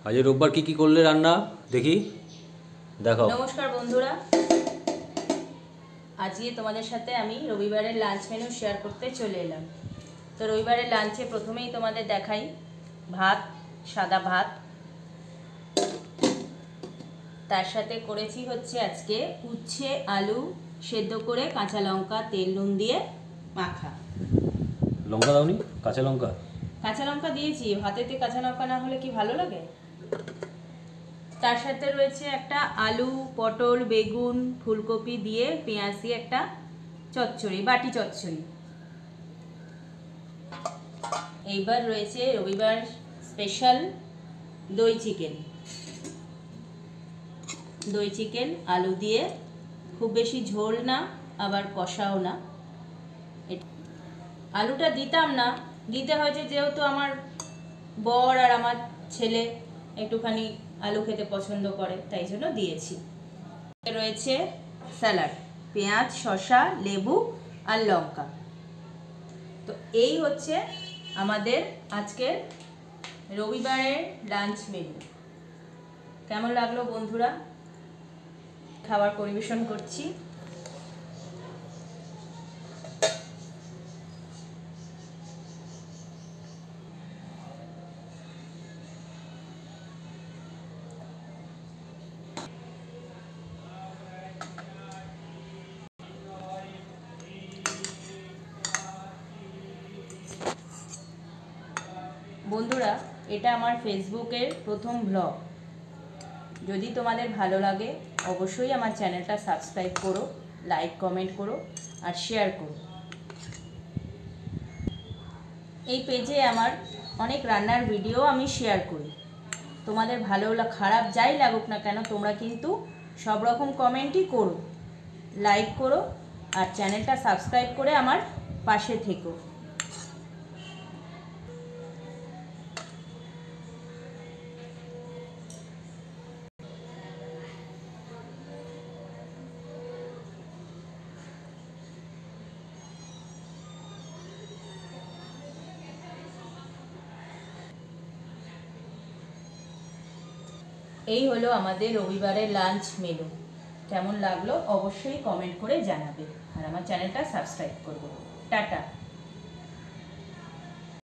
आज রোববার কি করলে রান্না দেখি দেখাও। নমস্কার বন্ধুরা, আজকে তোমাদের সাথে আমি রবিবারের লাঞ্চ মেনু শেয়ার করতে চলে এলাম। তো রবিবারের লাঞ্চে প্রথমেই তোমাদের দেখাই ভাত, সাদা ভাত, তার সাথে করেছি হচ্ছে আজকে উচ্ছে আলু সেদ্ধ করে কাঁচা লঙ্কা তেল নুন দিয়ে মাখা। লঙ্কা দাওনি? কাঁচা লঙ্কা? কাঁচা লঙ্কা দিয়েছি, ভাতেতে কাঁচা লঙ্কা না হলে কি ভালো লাগে? তার সাথে রয়েছে একটা আলু পটল বেগুন ফুলকপি দিয়ে পেঁয়াজ দিয়ে একটা চচ্চড়ি, বাটি চচ্চড়ি। এইবার রয়েছে রবিবার স্পেশাল দই চিকেন। দই চিকেন আলু দিয়ে, খুব বেশি ঝোল না আবার কষাও না। আলুটা দিতাম না, দিতে হয়েছে যেহেতু আমার বর আর আমার ছেলে একটুখানি আলু খেতে পছন্দ করে, তাই জন্য দিয়েছি। রয়েছে স্যালাড, পেঁয়াজ শসা লেবু আর লঙ্কা। তো এই হচ্ছে আমাদের আজকের রবিবারের লাঞ্চ মেনু। কেমন লাগলো বন্ধুরা? খাবার পরিবেশন করছি। বন্ধুরা, এটা আমার ফেসবুকের প্রথম ব্লগ। যদি তোমাদের ভালো লাগে অবশ্যই আমার চ্যানেলটা সাবস্ক্রাইব করো, লাইক কমেন্ট করো আর শেয়ার করো। এই পেজে আমার অনেক রান্নার ভিডিও আমি শেয়ার করি। তোমাদের ভালো খারাপ যাই লাগুক না কেন, তোমরা কিন্তু সব রকম কমেন্টই করো, লাইক করো আর চ্যানেলটা সাবস্ক্রাইব করে আমার পাশে থেকো। এই হলো আমাদের রবিবারের লাঞ্চ মেনু। কেমন লাগলো অবশ্যই কমেন্ট করে জানাবে আর আমার চ্যানেলটা সাবস্ক্রাইব করবে। টাটা।